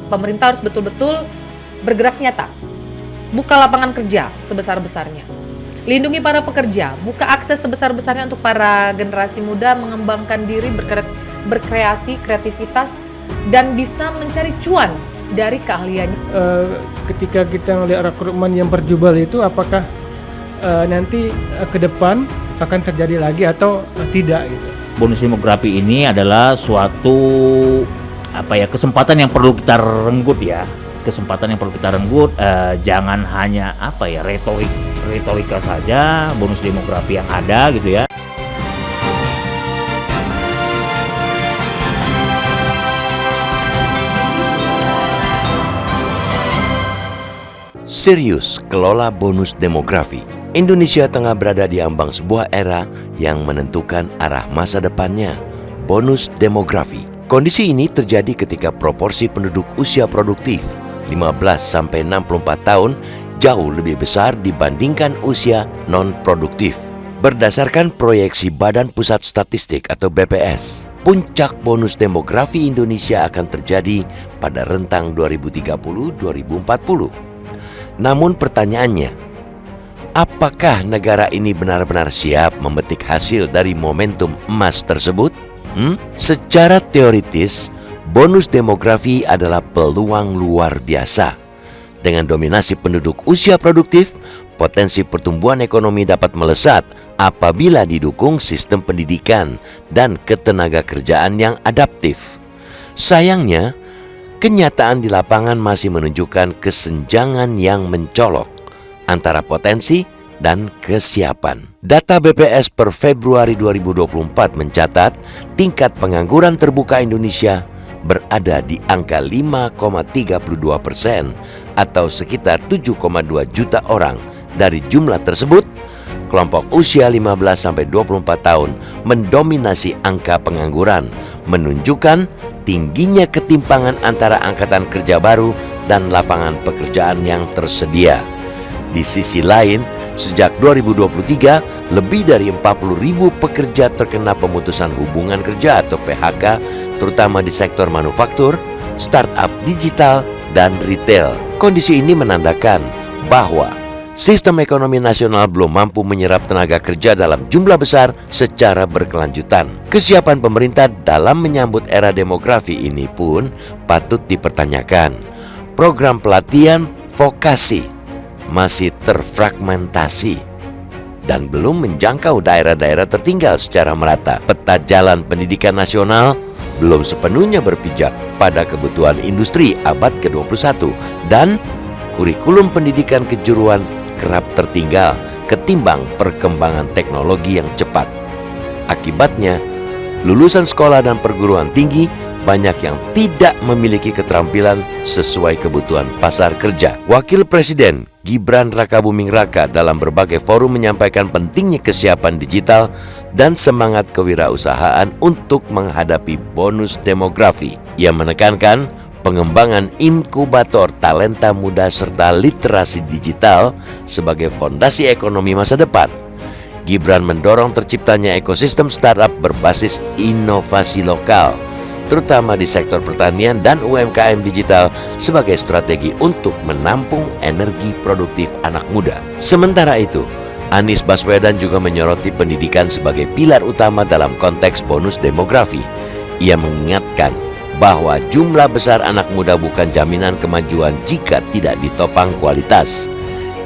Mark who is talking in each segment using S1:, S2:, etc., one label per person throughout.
S1: pemerintah harus betul-betul bergerak nyata. Buka lapangan kerja sebesar-besarnya. Lindungi para pekerja, buka akses sebesar-besarnya untuk para generasi muda mengembangkan diri, berkreasi, kreativitas, dan bisa mencari cuan dari keahliannya.
S2: Ketika kita melihat rekrutmen yang berjubel itu, apakah nanti ke depan akan terjadi lagi atau tidak gitu?
S3: Bonus demografi ini adalah suatu kesempatan yang perlu kita renggut ya. Kesempatan yang perlu kita renggut, jangan hanya retorika saja bonus demografi yang ada gitu ya.
S4: Serius kelola bonus demografi. Indonesia tengah berada di ambang sebuah era yang menentukan arah masa depannya. Bonus demografi. Kondisi ini terjadi ketika proporsi penduduk usia produktif 15-64 tahun jauh lebih besar dibandingkan usia non-produktif. Berdasarkan proyeksi Badan Pusat Statistik atau BPS, puncak bonus demografi Indonesia akan terjadi pada rentang 2030-2040. Namun pertanyaannya, apakah negara ini benar-benar siap memetik hasil dari momentum emas tersebut? Secara teoritis, bonus demografi adalah peluang luar biasa. Dengan dominasi penduduk usia produktif, potensi pertumbuhan ekonomi dapat melesat apabila didukung sistem pendidikan dan ketenagakerjaan yang adaptif. Sayangnya, kenyataan di lapangan masih menunjukkan kesenjangan yang mencolok antara potensi dan kesiapan. Data BPS per Februari 2024 mencatat tingkat pengangguran terbuka Indonesia berada di angka 5,32% atau sekitar 7,2 juta orang. Dari jumlah tersebut, kelompok usia 15-24 tahun mendominasi angka pengangguran, menunjukkan tingginya ketimpangan antara angkatan kerja baru dan lapangan pekerjaan yang tersedia. Di sisi lain, sejak 2023, lebih dari 40.000 pekerja terkena pemutusan hubungan kerja atau PHK, terutama di sektor manufaktur, startup digital, dan retail. Kondisi ini menandakan bahwa sistem ekonomi nasional belum mampu menyerap tenaga kerja dalam jumlah besar secara berkelanjutan. Kesiapan pemerintah dalam menyambut era demografi ini pun patut dipertanyakan. Program pelatihan vokasi masih terfragmentasi dan belum menjangkau daerah-daerah tertinggal secara merata. Peta jalan pendidikan nasional belum sepenuhnya berpijak pada kebutuhan industri abad ke-21 dan kurikulum pendidikan kejuruan kerap tertinggal ketimbang perkembangan teknologi yang cepat. Akibatnya, lulusan sekolah dan perguruan tinggi banyak yang tidak memiliki keterampilan sesuai kebutuhan pasar kerja. Wakil Presiden Gibran Rakabuming Raka dalam berbagai forum menyampaikan pentingnya kesiapan digital dan semangat kewirausahaan untuk menghadapi bonus demografi. Ia menekankan pengembangan inkubator talenta muda serta literasi digital sebagai fondasi ekonomi masa depan. Gibran mendorong terciptanya ekosistem startup berbasis inovasi lokal, terutama di sektor pertanian dan UMKM digital sebagai strategi untuk menampung energi produktif anak muda. Sementara itu, Anies Baswedan juga menyoroti pendidikan sebagai pilar utama dalam konteks bonus demografi. Ia mengingatkan bahwa jumlah besar anak muda bukan jaminan kemajuan jika tidak ditopang kualitas.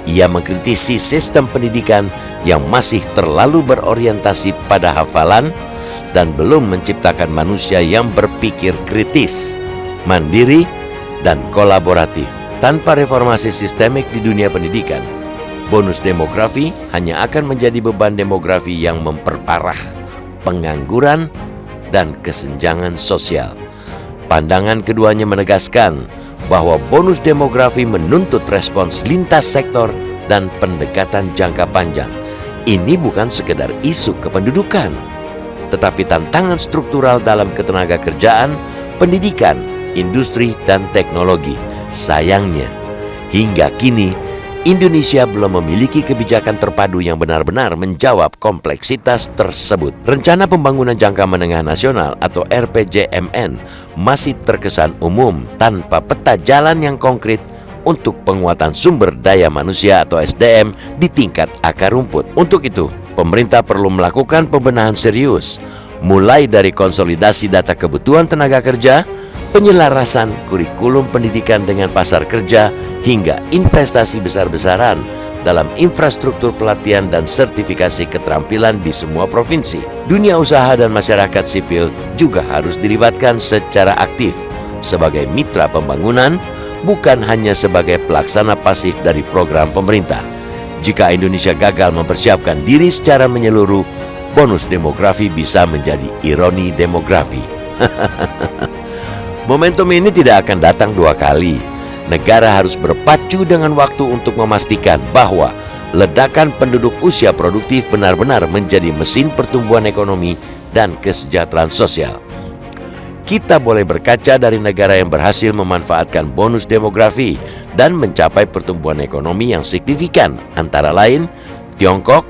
S4: Ia mengkritisi sistem pendidikan yang masih terlalu berorientasi pada hafalan dan belum menciptakan manusia yang berpikir kritis, mandiri, dan kolaboratif. Tanpa reformasi sistemik di dunia pendidikan, bonus demografi hanya akan menjadi beban demografi yang memperparah pengangguran dan kesenjangan sosial. Pandangan keduanya menegaskan bahwa bonus demografi menuntut respons lintas sektor dan pendekatan jangka panjang. Ini bukan sekedar isu kependudukan, tetapi tantangan struktural dalam ketenaga kerjaan, pendidikan, industri, dan teknologi. Sayangnya, hingga kini Indonesia belum memiliki kebijakan terpadu yang benar-benar menjawab kompleksitas tersebut. Rencana Pembangunan Jangka Menengah Nasional atau RPJMN masih terkesan umum tanpa peta jalan yang konkret untuk penguatan sumber daya manusia atau SDM di tingkat akar rumput. Untuk itu, pemerintah perlu melakukan pembenahan serius, mulai dari konsolidasi data kebutuhan tenaga kerja, penyelarasan kurikulum pendidikan dengan pasar kerja, hingga investasi besar-besaran dalam infrastruktur pelatihan dan sertifikasi keterampilan di semua provinsi. Dunia usaha dan masyarakat sipil juga harus dilibatkan secara aktif sebagai mitra pembangunan, bukan hanya sebagai pelaksana pasif dari program pemerintah. Jika Indonesia gagal mempersiapkan diri secara menyeluruh, bonus demografi bisa menjadi ironi demografi. Momentum ini tidak akan datang dua kali. Negara harus berpacu dengan waktu untuk memastikan bahwa ledakan penduduk usia produktif benar-benar menjadi mesin pertumbuhan ekonomi dan kesejahteraan sosial. Kita boleh berkaca dari negara yang berhasil memanfaatkan bonus demografi dan mencapai pertumbuhan ekonomi yang signifikan, antara lain Tiongkok,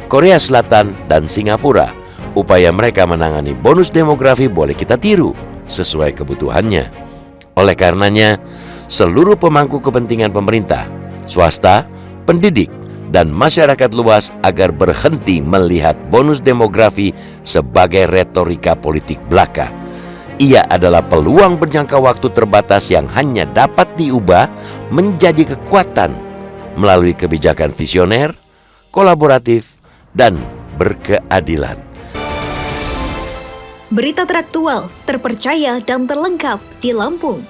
S4: Korea Selatan, dan Singapura. Upaya mereka menangani bonus demografi boleh kita tiru sesuai kebutuhannya. Oleh karenanya, seluruh pemangku kepentingan pemerintah, swasta, pendidik, dan masyarakat luas agar berhenti melihat bonus demografi sebagai retorika politik belaka. Ia adalah peluang berjangka waktu terbatas yang hanya dapat diubah menjadi kekuatan melalui kebijakan visioner, kolaboratif, dan berkeadilan.
S5: Berita teraktual, terpercaya, dan terlengkap di Lampung.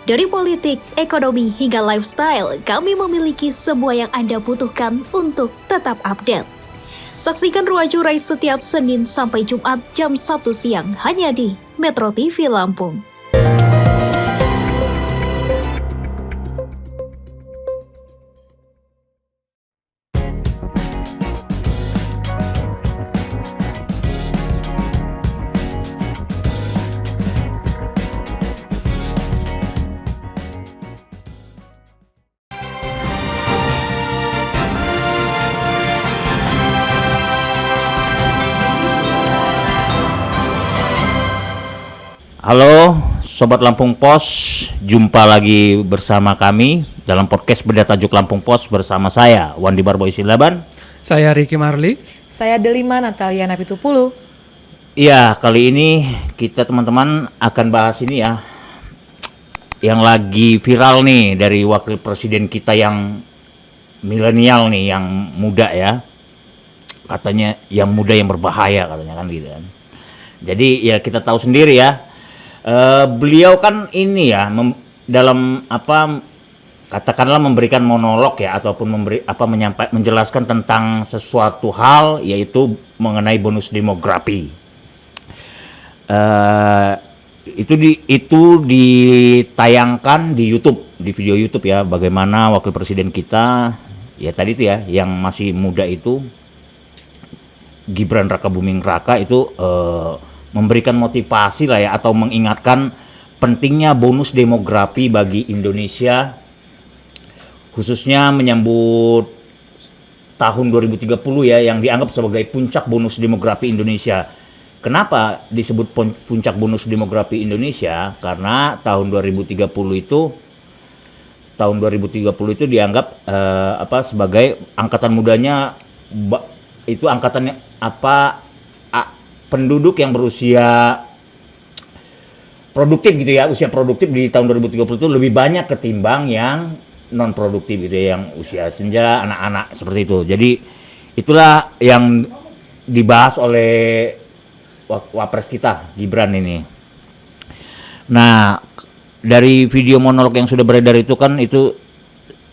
S5: Dari politik, ekonomi, hingga lifestyle, kami memiliki semua yang Anda butuhkan untuk tetap update. Saksikan Ruang Curai setiap Senin sampai Jumat jam 1 siang hanya di Metro TV Lampung.
S3: Halo Sobat Lampung Pos, jumpa lagi bersama kami dalam podcast Beda Tajuk Lampung Pos bersama saya Wandi Barboy Silaban.
S2: Saya Ricky Marli.
S1: Saya Delima Natalia Napitupulu.
S3: Iya, kali ini kita teman-teman akan bahas ini ya, yang lagi viral nih dari wakil presiden kita yang milenial nih, yang muda ya. Katanya yang muda yang berbahaya katanya kan gitu kan. Jadi ya kita tahu sendiri ya. Beliau kan ini ya dalam apa katakanlah memberikan monolog ya ataupun menjelaskan tentang sesuatu hal, yaitu mengenai bonus demografi. Itu ditayangkan di YouTube, di video YouTube ya, bagaimana wakil presiden kita ya tadi itu ya yang masih muda itu Gibran Rakabuming Raka itu memberikan motivasi lah ya, atau mengingatkan pentingnya bonus demografi bagi Indonesia, khususnya menyambut tahun 2030 ya, yang dianggap sebagai puncak bonus demografi Indonesia. Kenapa disebut puncak bonus demografi Indonesia? Karena tahun 2030 itu dianggap sebagai angkatan mudanya itu angkatannya penduduk yang berusia produktif gitu ya, usia produktif di tahun 2030 itu lebih banyak ketimbang yang non produktif gitu ya, yang usia senja, anak-anak seperti itu. Jadi itulah yang dibahas oleh wapres kita Gibran ini. Nah, dari video monolog yang sudah beredar itu kan, itu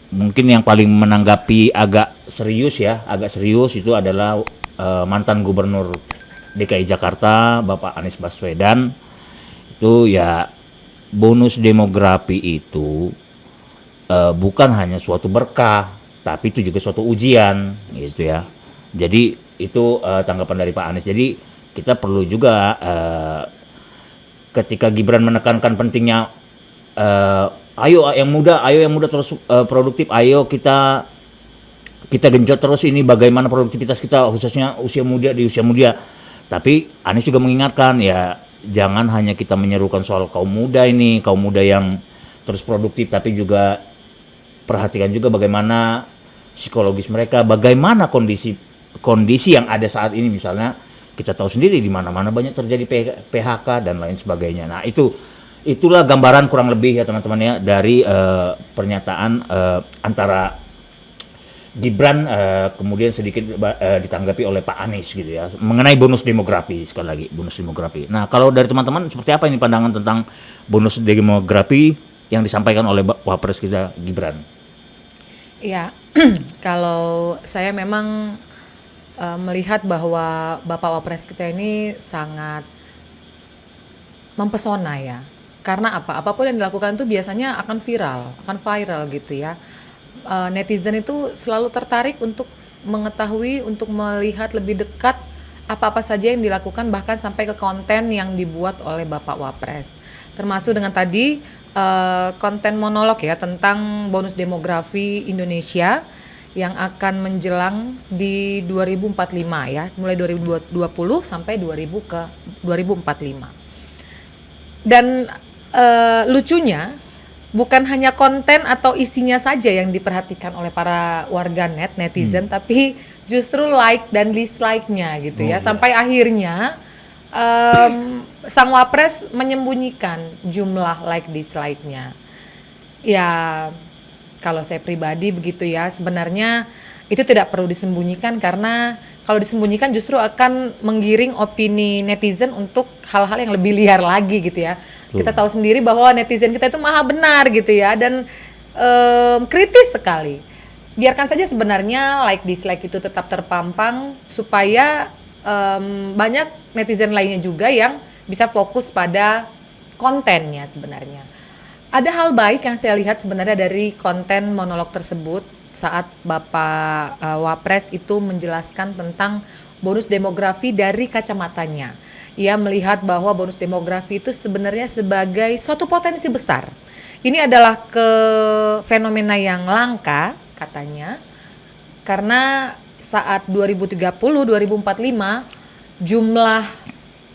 S3: mungkin yang paling menanggapi agak serius itu adalah mantan gubernur DKI Jakarta Bapak Anies Baswedan. Itu ya, bonus demografi itu bukan hanya suatu berkah, tapi itu juga suatu ujian gitu ya. Jadi itu tanggapan dari Pak Anies. Jadi kita perlu juga ketika Gibran menekankan pentingnya ayo yang muda terus produktif, ayo kita genjot terus ini bagaimana produktivitas kita khususnya di usia muda. Tapi Anies juga mengingatkan ya, jangan hanya kita menyerukan soal kaum muda yang terus produktif, tapi juga perhatikan juga bagaimana psikologis mereka, bagaimana kondisi yang ada saat ini. Misalnya kita tahu sendiri di mana-mana banyak terjadi PHK dan lain sebagainya. Nah, itulah gambaran kurang lebih ya teman-teman ya dari pernyataan antara Gibran, kemudian sedikit ditanggapi oleh Pak Anies gitu ya, mengenai bonus demografi. Sekali lagi bonus demografi. Nah, kalau dari teman-teman seperti apa ini pandangan tentang bonus demografi yang disampaikan oleh Wapres kita Gibran?
S1: Ya, kalau saya memang melihat bahwa Bapak Wapres kita ini sangat mempesona ya. Karena apa? Apapun yang dilakukan itu biasanya akan viral gitu ya. Netizen itu selalu tertarik untuk mengetahui, untuk melihat lebih dekat apa-apa saja yang dilakukan, bahkan sampai ke konten yang dibuat oleh Bapak Wapres. Termasuk dengan tadi konten monolog ya tentang bonus demografi Indonesia yang akan menjelang di 2045 ya, mulai 2020 sampai 2045. Dan lucunya bukan hanya konten atau isinya saja yang diperhatikan oleh para warganet, netizen, tapi justru like dan dislike-nya gitu ya. Sampai akhirnya sang Wapres menyembunyikan jumlah like dislike-nya. Ya, kalau saya pribadi begitu ya, sebenarnya itu tidak perlu disembunyikan, karena kalau disembunyikan justru akan menggiring opini netizen untuk hal-hal yang lebih liar lagi gitu ya. Kita tahu sendiri bahwa netizen kita itu maha benar gitu ya, dan kritis sekali. Biarkan saja sebenarnya like dislike itu tetap terpampang supaya banyak netizen lainnya juga yang bisa fokus pada kontennya sebenarnya. Ada hal baik yang saya lihat sebenarnya dari konten monolog tersebut saat Bapak Wapres itu menjelaskan tentang bonus demografi dari kacamatanya. Ia melihat bahwa bonus demografi itu sebenarnya sebagai suatu potensi besar. Ini adalah fenomena yang langka katanya, karena saat 2030-2045 jumlah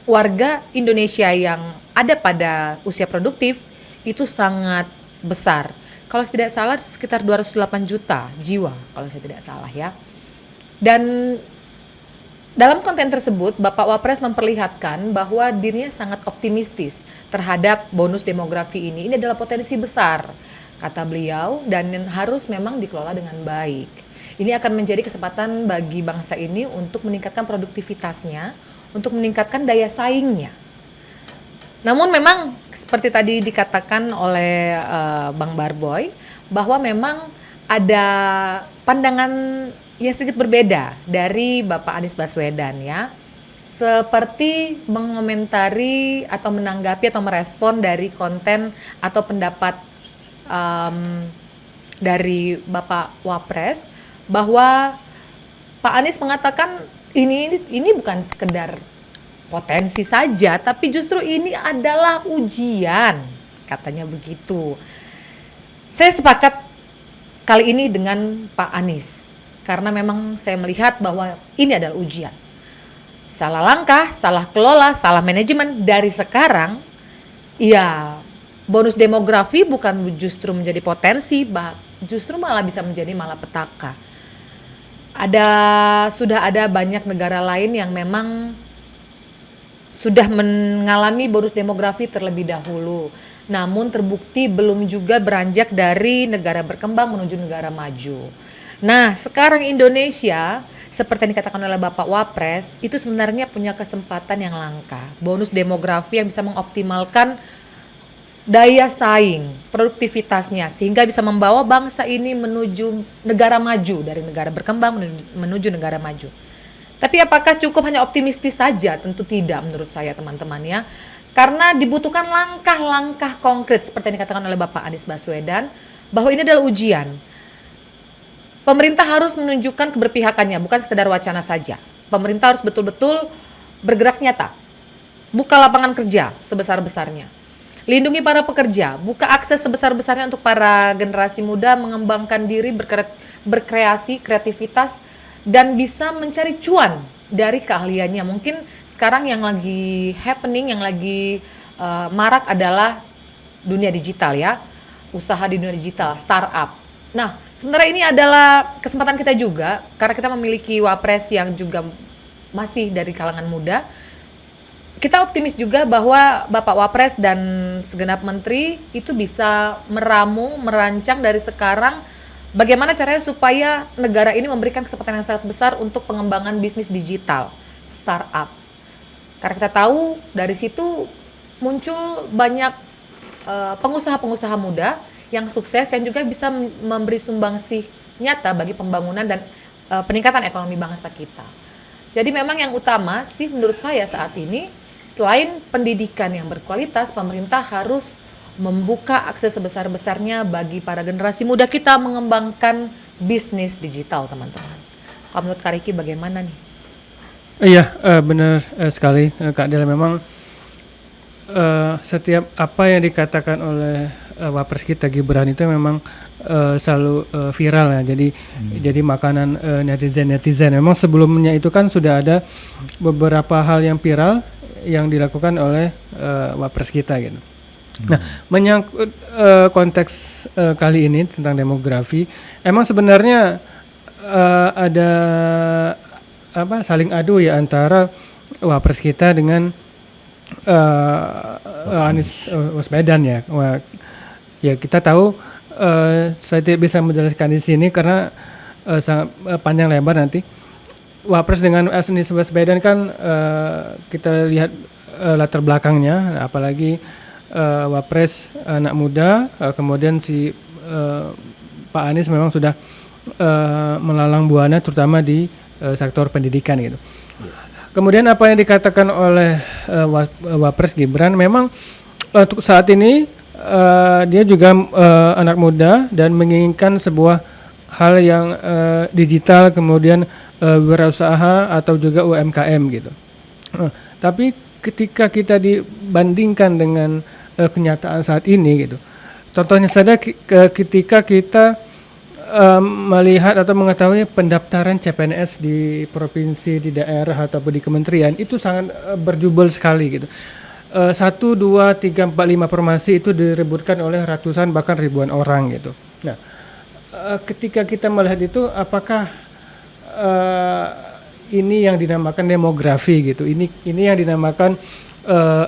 S1: warga Indonesia yang ada pada usia produktif itu sangat besar. Kalau tidak salah sekitar 208 juta jiwa kalau saya tidak salah ya. Dan dalam konten tersebut Bapak Wapres memperlihatkan bahwa dirinya sangat optimistis terhadap bonus demografi ini. Ini adalah potensi besar kata beliau, dan harus memang dikelola dengan baik. Ini akan menjadi kesempatan bagi bangsa ini untuk meningkatkan produktivitasnya, untuk meningkatkan daya saingnya. Namun memang seperti tadi dikatakan oleh Bang Barboy, bahwa memang ada pandangan yang sedikit berbeda dari Bapak Anies Baswedan ya. Seperti mengomentari atau menanggapi atau merespon dari konten atau pendapat dari Bapak Wapres, bahwa Pak Anies mengatakan ini bukan sekedar potensi saja, tapi justru ini adalah ujian, katanya begitu. Saya sepakat kali ini dengan Pak Anies, karena memang saya melihat bahwa ini adalah ujian. Salah langkah, salah kelola, salah manajemen dari sekarang, ya bonus demografi bukan justru menjadi potensi, justru malah bisa menjadi malapetaka. Sudah ada banyak negara lain yang memang sudah mengalami bonus demografi terlebih dahulu, namun terbukti belum juga beranjak dari negara berkembang menuju negara maju. Nah, sekarang Indonesia, seperti yang dikatakan oleh Bapak Wapres, itu sebenarnya punya kesempatan yang langka. Bonus demografi yang bisa mengoptimalkan daya saing, produktivitasnya, sehingga bisa membawa bangsa ini menuju negara maju, dari negara berkembang menuju negara maju. Tapi apakah cukup hanya optimistis saja? Tentu tidak menurut saya teman-teman ya. Karena dibutuhkan langkah-langkah konkret seperti yang dikatakan oleh Bapak Anies Baswedan, bahwa ini adalah ujian. Pemerintah harus menunjukkan keberpihakannya, bukan sekedar wacana saja. Pemerintah harus betul-betul bergerak nyata. Buka lapangan kerja sebesar-besarnya. Lindungi para pekerja, buka akses sebesar-besarnya untuk para generasi muda mengembangkan diri, berkreasi, kreativitas, dan bisa mencari cuan dari keahliannya. Mungkin sekarang yang lagi happening, yang lagi marak adalah dunia digital ya, usaha di dunia digital, startup. Nah, sebenarnya ini adalah kesempatan kita juga karena kita memiliki wapres yang juga masih dari kalangan muda. Kita optimis juga bahwa Bapak Wapres dan segenap menteri itu bisa merancang dari sekarang bagaimana caranya supaya negara ini memberikan kesempatan yang sangat besar untuk pengembangan bisnis digital, startup. Karena kita tahu dari situ muncul banyak pengusaha-pengusaha muda yang sukses yang juga bisa memberi sumbangsih nyata bagi pembangunan dan peningkatan ekonomi bangsa kita. Jadi memang yang utama sih menurut saya saat ini, selain pendidikan yang berkualitas, pemerintah harus membuka akses sebesar-besarnya bagi para generasi muda kita mengembangkan bisnis digital, teman-teman. Kalau menurut Kak Riki bagaimana nih?
S2: Iya, benar sekali Kak Dela. Memang setiap apa yang dikatakan oleh Wapres kita Gibran itu memang selalu viral ya. Jadi makanan netizen. Memang sebelumnya itu kan sudah ada beberapa hal yang viral yang dilakukan oleh Wapres kita gitu. Nah, menyangkut konteks kali ini tentang demografi, emang sebenarnya ada saling adu ya antara Wapres kita dengan Anies Baswedan ya. Ya kita tahu, saya tidak bisa menjelaskan di sini karena sangat panjang lebar nanti. Wapres dengan Anies Baswedan kan kita lihat latar belakangnya, apalagi Wapres anak muda, kemudian si Pak Anies memang sudah melalang buana terutama di sektor pendidikan gitu. Kemudian apa yang dikatakan oleh Wapres Gibran, memang untuk saat ini dia juga anak muda dan menginginkan sebuah hal yang digital, kemudian wirausaha atau juga UMKM gitu. Tapi ketika kita dibandingkan dengan kenyataan saat ini gitu, contohnya saja ketika kita melihat atau mengetahui pendaftaran CPNS di provinsi, di daerah ataupun di kementerian itu sangat berjubel sekali gitu. 1, 2, 3, 4, 5 formasi itu direbutkan oleh ratusan bahkan ribuan orang gitu. Nah, ketika kita melihat itu, apakah ini yang dinamakan demografi gitu? Ini yang dinamakan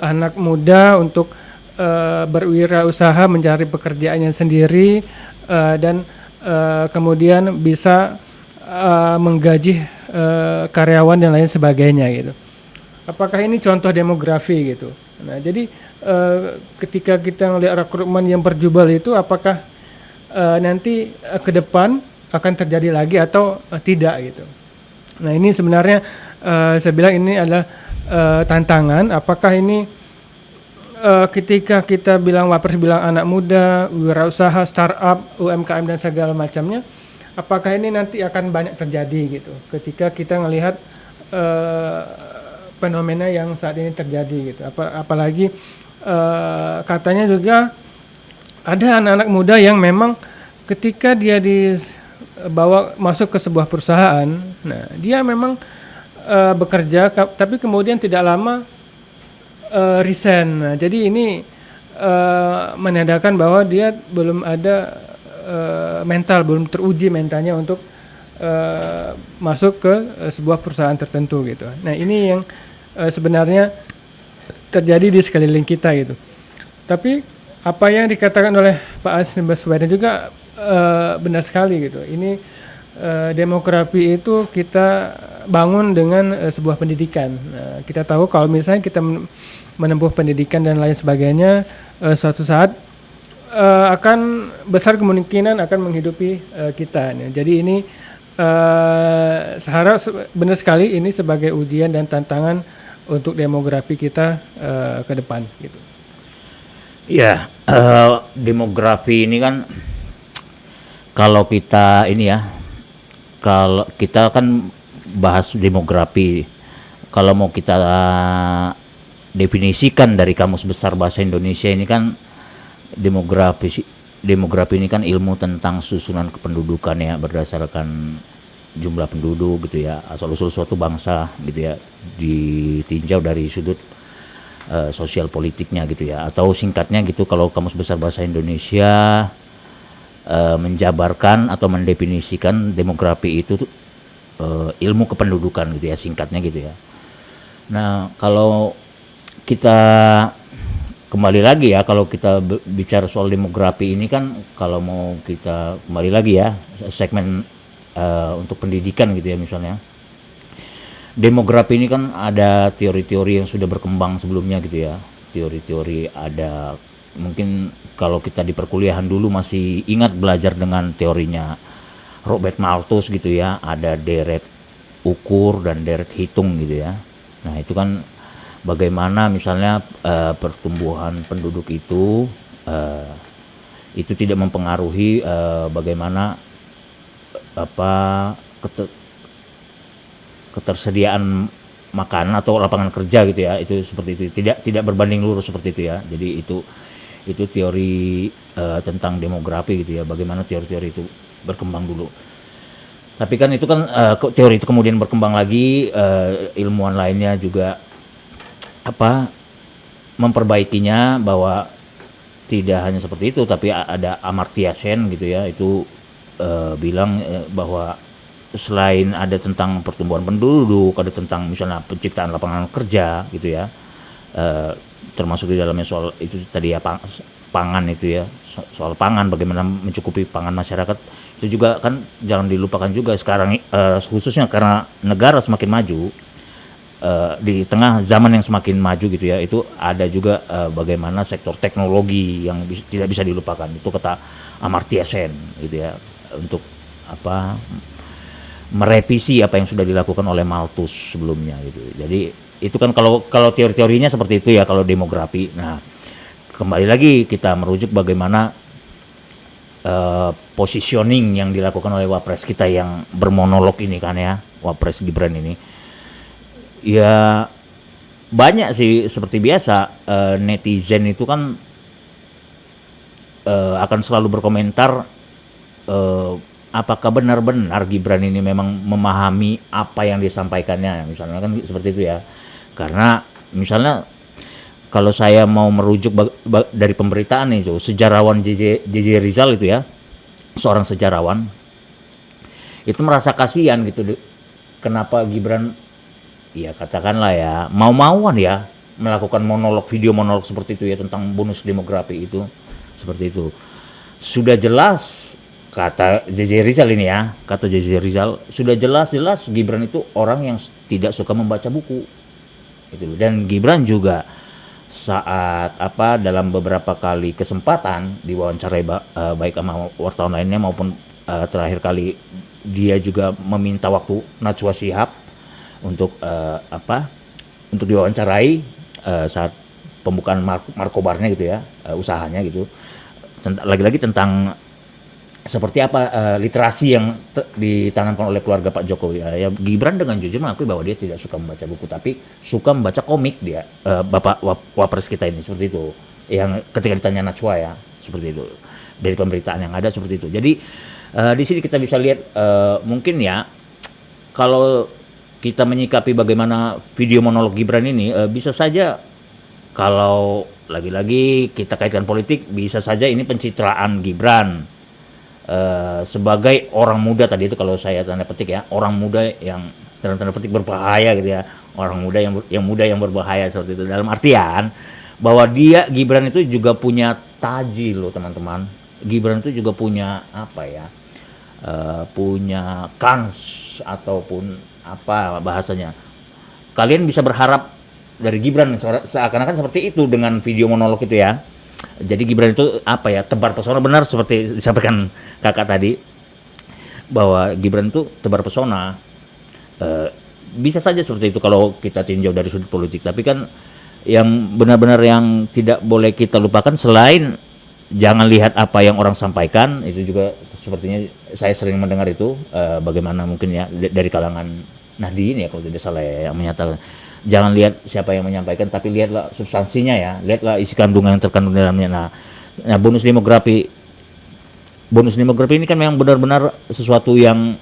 S2: anak muda untuk berwirausaha, mencari pekerjaannya sendiri dan kemudian bisa menggaji karyawan dan lain sebagainya gitu. Apakah ini contoh demografi gitu? Nah, jadi ketika kita melihat rekrutmen yang berjubel itu, apakah nanti ke depan akan terjadi lagi atau tidak gitu. Nah, ini sebenarnya saya bilang ini adalah tantangan. Apakah ini ketika kita bilang Wapres bilang anak muda, wirausaha, startup, UMKM dan segala macamnya, apakah ini nanti akan banyak terjadi gitu ketika kita melihat fenomena yang saat ini terjadi gitu. Apalagi katanya juga ada anak-anak muda yang memang ketika dia dibawa masuk ke sebuah perusahaan, nah dia memang bekerja, tapi kemudian tidak lama resign. Nah, jadi ini menandakan bahwa dia belum ada belum teruji mentalnya untuk masuk ke sebuah perusahaan tertentu gitu. Nah, ini yang sebenarnya terjadi di sekeliling kita gitu. Tapi apa yang dikatakan oleh Pak Anies Baswedan juga benar sekali gitu. Ini demografi itu kita bangun dengan sebuah pendidikan. Nah, kita tahu kalau misalnya kita menempuh pendidikan dan lain sebagainya, suatu saat akan besar kemungkinan akan menghidupi kita. Nah, jadi ini seharap benar sekali ini sebagai ujian dan tantangan untuk demografi kita ke depan gitu.
S3: Ya, demografi ini kan kalau kita ini ya, kalau kita kan bahas demografi, kalau mau kita definisikan dari Kamus Besar Bahasa Indonesia ini kan demografi ini kan ilmu tentang susunan kependudukan ya, berdasarkan jumlah penduduk gitu ya, asal-usul suatu bangsa gitu ya, ditinjau dari sudut sosial politiknya gitu ya, atau singkatnya gitu kalau Kamus Besar Bahasa Indonesia menjabarkan atau mendefinisikan demografi itu tuh, ilmu kependudukan gitu ya, singkatnya gitu ya. Nah kalau kita kembali lagi ya, kalau kita bicara soal demografi ini kan, kalau mau kita kembali lagi ya segmen untuk pendidikan gitu ya, misalnya demografi ini kan ada teori-teori yang sudah berkembang sebelumnya gitu ya, teori-teori ada, mungkin kalau kita di perkuliahan dulu masih ingat belajar dengan teorinya Robert Malthus gitu ya, ada deret ukur dan deret hitung gitu ya. Nah itu kan bagaimana misalnya pertumbuhan penduduk itu tidak mempengaruhi bagaimana ketersediaan makanan atau lapangan kerja gitu ya, itu seperti itu, tidak berbanding lurus seperti itu ya. Jadi itu teori tentang demografi gitu ya, bagaimana teori-teori itu berkembang dulu. Tapi kan itu kan teori itu kemudian berkembang lagi, ilmuwan lainnya juga memperbaikinya, bahwa tidak hanya seperti itu, tapi ada Amartya Sen gitu ya, itu bilang bahwa selain ada tentang pertumbuhan penduduk, ada tentang misalnya penciptaan lapangan kerja gitu ya, termasuk di dalamnya soal itu tadi ya, pangan itu ya, soal pangan, bagaimana mencukupi pangan masyarakat, itu juga kan jangan dilupakan juga sekarang, khususnya karena negara semakin maju, di tengah zaman yang semakin maju gitu ya, itu ada juga bagaimana sektor teknologi yang tidak bisa dilupakan, itu kata Amartya Sen gitu ya, untuk merevisi apa yang sudah dilakukan oleh Malthus sebelumnya gitu. Jadi itu kan kalau teori-teorinya seperti itu ya kalau demografi. Nah, kembali lagi kita merujuk bagaimana positioning yang dilakukan oleh Wapres kita yang bermonolog ini kan ya, Wapres Gibran ini. Ya banyak sih, seperti biasa netizen itu kan akan selalu berkomentar apakah benar-benar Gibran ini memang memahami apa yang disampaikannya, misalnya kan seperti itu ya. Karena misalnya kalau saya mau merujuk dari pemberitaan itu, sejarawan JJ Rizal itu ya, seorang sejarawan itu merasa kasihan gitu, kenapa Gibran ya katakanlah ya mau-mauan ya melakukan video monolog seperti itu ya tentang bonus demografi itu, seperti itu. Sudah jelas, kata JJ Rizal ini ya, kata JJ Rizal, sudah jelas-jelas Gibran itu orang yang tidak suka membaca buku. Itu. Dan Gibran juga saat dalam beberapa kali kesempatan diwawancarai baik sama wartawan lainnya maupun terakhir kali dia juga meminta waktu Najwa Shihab untuk untuk diwawancarai saat pembukaan markobarnya gitu ya, usahanya gitu. Lagi-lagi tentang seperti apa literasi yang ditanamkan oleh keluarga Pak Jokowi. Ya Gibran dengan jujur mengakui bahwa dia tidak suka membaca buku, tapi suka membaca komik dia, Bapak Wapres kita ini, seperti itu. Yang ketika ditanya Najwa ya, seperti itu. Dari pemberitaan yang ada seperti itu. Jadi di sini kita bisa lihat mungkin ya, kalau kita menyikapi bagaimana video monolog Gibran ini, bisa saja kalau lagi-lagi kita kaitkan politik, bisa saja ini pencitraan Gibran sebagai orang muda tadi itu, kalau saya tanda petik ya, orang muda yang tanda petik berbahaya gitu ya, orang muda yang berbahaya seperti itu, dalam artian bahwa Gibran itu juga punya taji loh teman-teman. Gibran itu juga punya punya kans ataupun bahasanya, kalian bisa berharap dari Gibran seakan-akan seperti itu dengan video monolog itu ya. Jadi Gibran itu tebar pesona, benar seperti disampaikan kakak tadi, bahwa Gibran itu tebar pesona. Bisa saja seperti itu kalau kita tinjau dari sudut politik, tapi kan yang benar-benar yang tidak boleh kita lupakan, selain jangan lihat apa yang orang sampaikan, itu juga sepertinya saya sering mendengar itu, bagaimana mungkin ya dari kalangan Nahdien ya kalau tidak salah ya, yang menyatakan jangan lihat siapa yang menyampaikan, tapi lihatlah substansinya ya, lihatlah isi kandungan yang terkandung dalamnya. Nah bonus demografi ini kan memang benar-benar sesuatu yang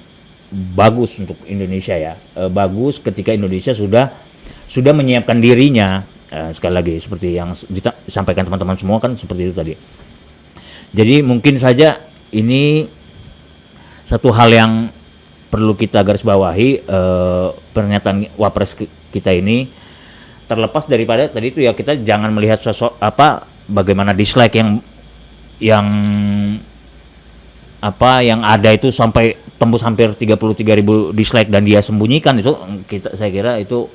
S3: bagus untuk Indonesia ya. Bagus ketika Indonesia sudah menyiapkan dirinya, sekali lagi seperti yang disampaikan teman-teman semua kan seperti itu tadi. Jadi mungkin saja ini satu hal yang perlu kita garis bawahi, pernyataan Wapres kita ini, terlepas daripada tadi itu ya, kita jangan melihat bagaimana dislike yang ada itu sampai tembus hampir 33.000 dislike dan dia sembunyikan itu. Saya kira itu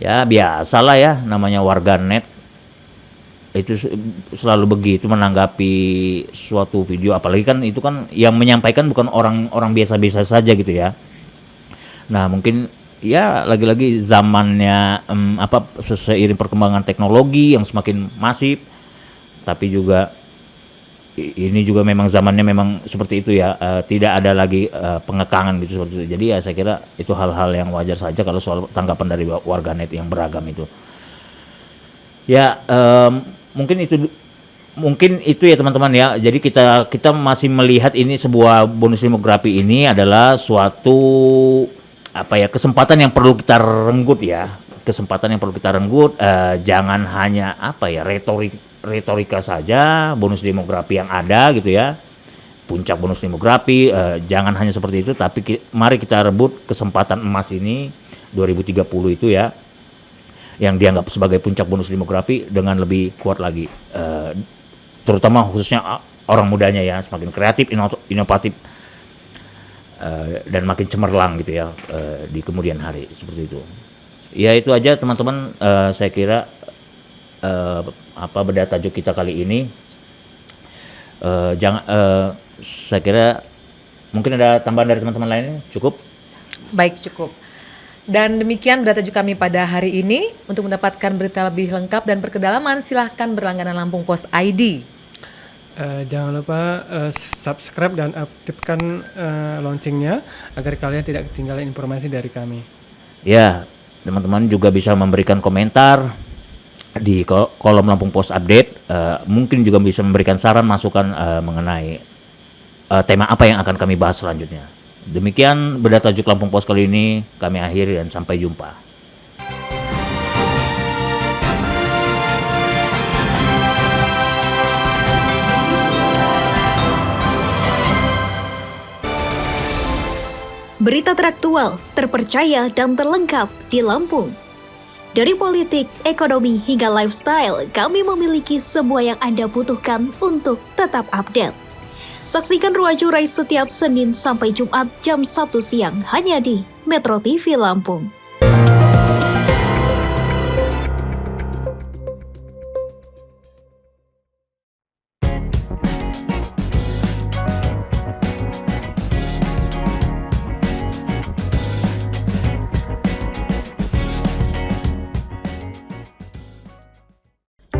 S3: ya biasalah ya, namanya warganet itu selalu begitu menanggapi suatu video, apalagi kan itu kan yang menyampaikan bukan orang biasa-biasa saja gitu ya. Nah mungkin ya lagi-lagi zamannya seiring perkembangan teknologi yang semakin masif, tapi juga ini juga memang zamannya memang seperti itu ya, tidak ada lagi pengekangan gitu seperti itu. Jadi ya saya kira itu hal-hal yang wajar saja kalau soal tanggapan dari warganet yang beragam itu. Ya mungkin itu ya teman-teman ya. Jadi kita masih melihat ini sebuah bonus demografi ini adalah suatu kesempatan yang perlu kita renggut ya. Kesempatan yang perlu kita renggut, jangan hanya retorika saja bonus demografi yang ada gitu ya. Puncak bonus demografi, jangan hanya seperti itu, tapi mari kita rebut kesempatan emas ini 2030 itu ya, yang dianggap sebagai puncak bonus demografi dengan lebih kuat lagi, terutama khususnya orang mudanya ya, semakin kreatif, inovatif, dan makin cemerlang gitu ya di kemudian hari seperti itu. Ya itu aja teman-teman, saya kira beda tajuk kita kali ini. Saya kira mungkin ada tambahan dari teman-teman lain, cukup?
S1: Baik, cukup. Dan demikian berita tajuk kami pada hari ini. Untuk mendapatkan berita lebih lengkap dan berkedalaman, silahkan berlangganan Lampung Pos ID.
S2: Jangan lupa subscribe dan aktifkan loncengnya agar kalian tidak ketinggalan informasi dari kami.
S3: Ya, teman-teman juga bisa memberikan komentar di kolom Lampung Pos Update. Mungkin juga bisa memberikan saran, masukan mengenai tema apa yang akan kami bahas selanjutnya. Demikian berita tajuk Lampung Pos kali ini, kami akhiri dan sampai jumpa.
S5: Berita teraktual, terpercaya dan terlengkap di Lampung. Dari politik, ekonomi hingga lifestyle, kami memiliki semua yang Anda butuhkan untuk tetap update. Saksikan Ruaju Rai setiap Senin sampai Jumat jam 1 siang hanya di Metro TV Lampung.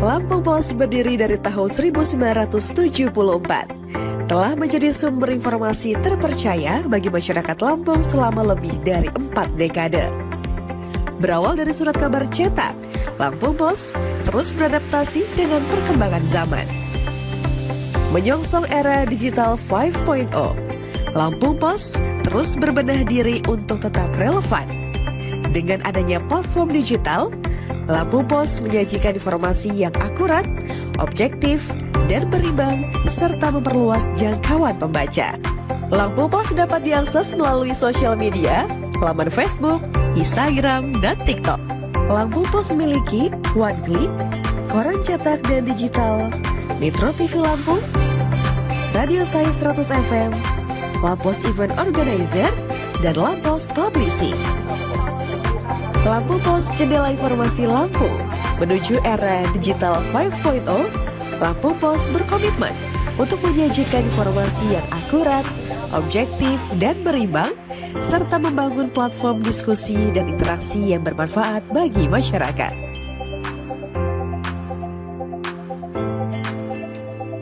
S6: Lampung Pos berdiri dari tahun 1974. Telah menjadi sumber informasi terpercaya bagi masyarakat Lampung selama lebih dari 4 dekade. Berawal dari surat kabar cetak, Lampung Pos terus beradaptasi dengan perkembangan zaman. Menyongsong era digital 5.0, Lampung Pos terus berbenah diri untuk tetap relevan. Dengan adanya platform digital, Lampung Pos menyajikan informasi yang akurat, objektif, dan berimbang, serta memperluas jangkauan pembaca. Lampung Pos dapat diakses melalui sosial media, laman Facebook, Instagram, dan TikTok. Lampung Pos memiliki One Click, koran cetak dan digital, Metro TV Lampung, Radio Sai 100 FM, Lampos Event Organizer, dan Lampos Publishing. Lampung Pos, jendela informasi Lampung. Menuju era digital 5.0, Lampung Pos berkomitmen untuk menyajikan informasi yang akurat, objektif, dan berimbang, serta membangun platform diskusi dan interaksi yang bermanfaat bagi masyarakat.